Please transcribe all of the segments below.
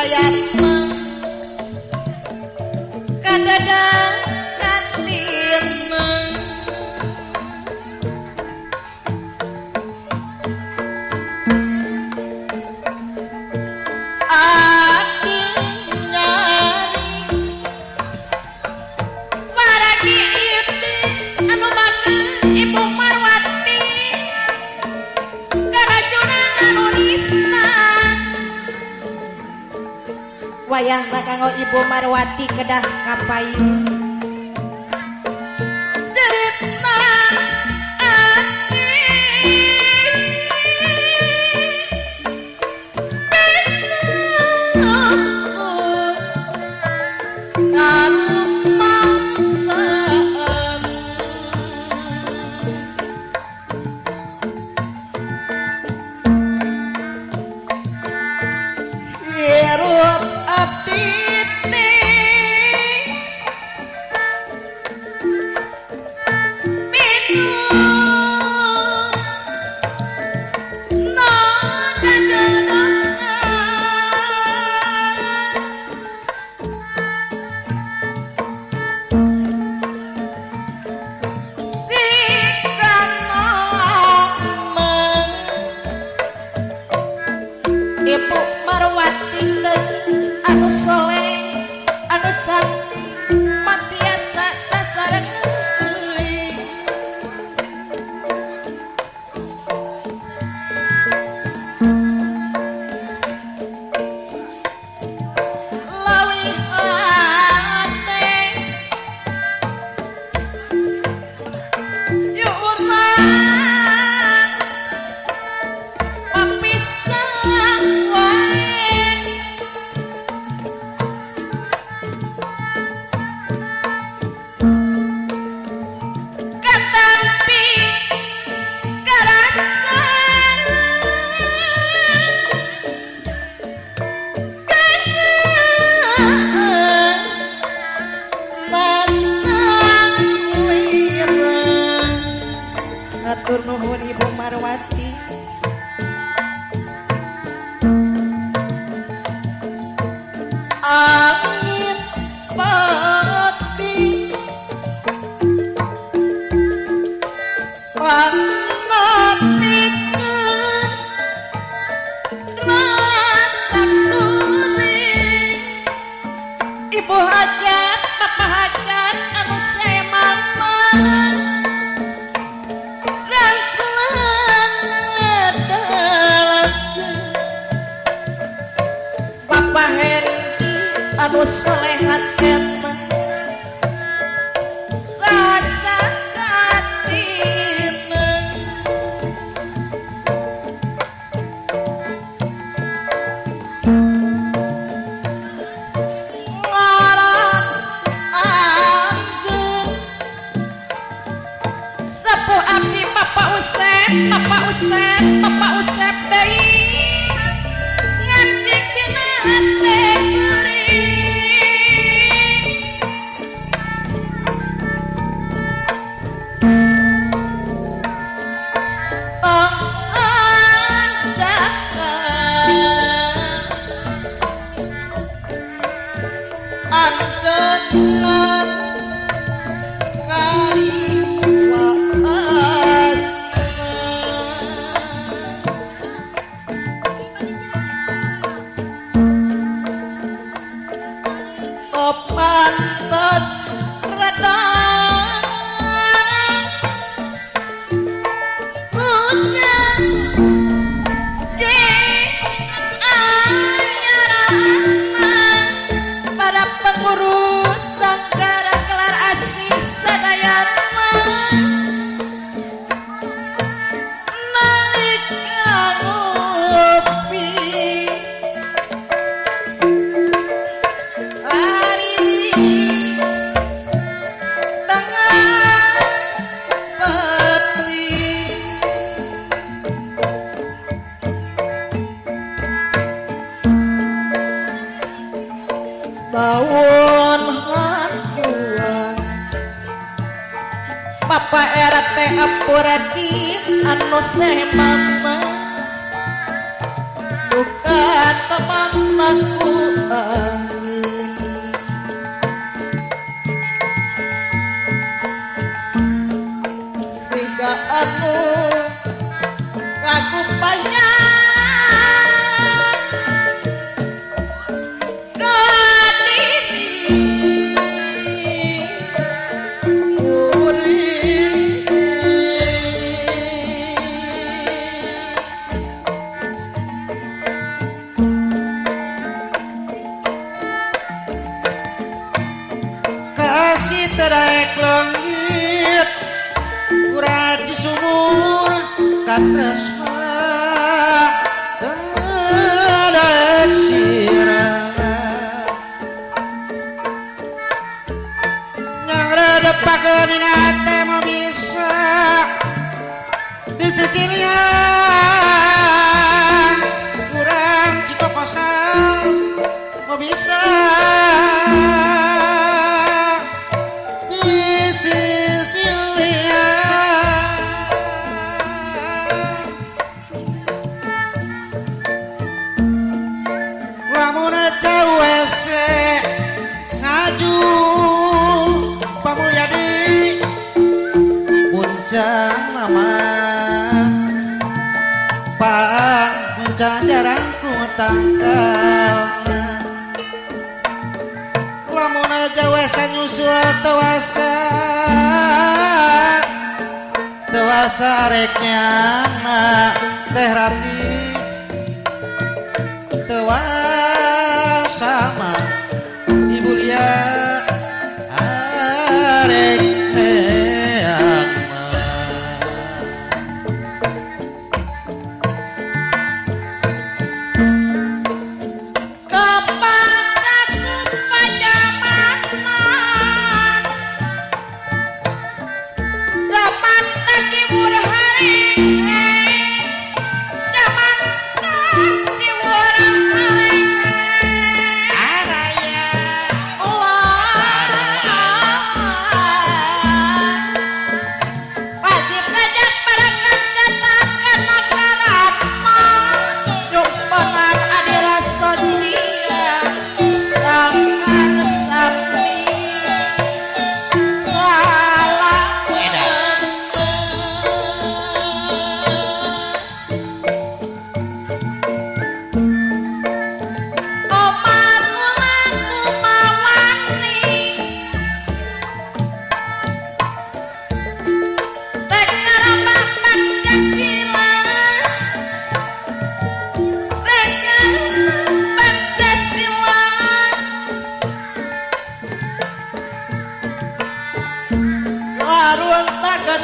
sadayana kadadang katirna wayahna kanggo Ibu Marwati kedah kapayun cerita Ibu Marwati anu soleh anu cantik matiasa sasaran Atur nuhun Ibu Marwati angin pati pangatikeun rasa gurih Ibu hajat Bapak hajat anu semangat Bapak Henti anu solehat eta rasa katina ngarang anggun sepuh abdi Bapak Usep Bapak Usep deui ngajik dina hate andenan kariwaas pantes rada pengurus Sanggara Kelar Asih sadayana nalika ngopi hari tengah peti daun hajuan Bapak RT Apuradi anu semana buka teman-temanku angin sehingga anu ngaku banyak Terek langit uraji sumur katresna terek sirah yang redepakeun dina teh mau bisa di Sicilia urang cikokosan mau bisa jarang ku tanggalna lamun aja wesa nyusul tewasa reknya teh rati tewasa mah ibu liat arek neang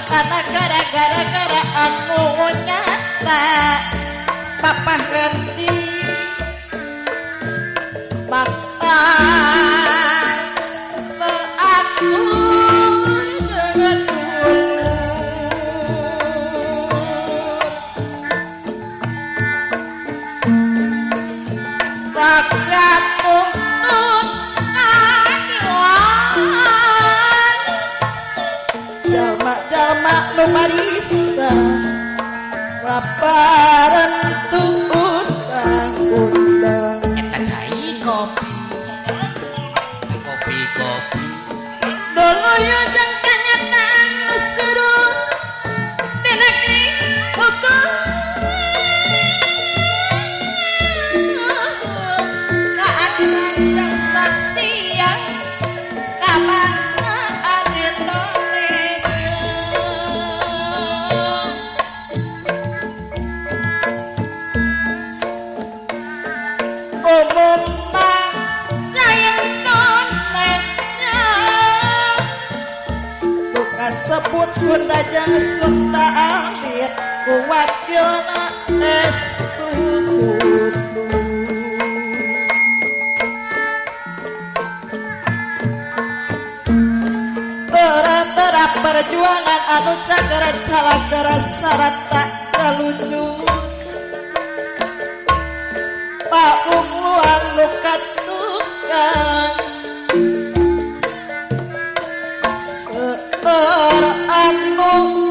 karena gara-gara anu nyata papa ganti bakta aku jangan dulu rakyat tuntut adilan jalma-jalma nu marisa laparan undang-undang eta cai kopi dulu yo jang kanyataan nu seru di negeri hukum keadilan yang sosial kebangsaan Indonesia umumna saya Indonesia tuka sebut Sunda jeung Sunda alit kuwakilna estukutu tera perjuangan anu cagara calagara sarata kalucu paungluan luka tukang anu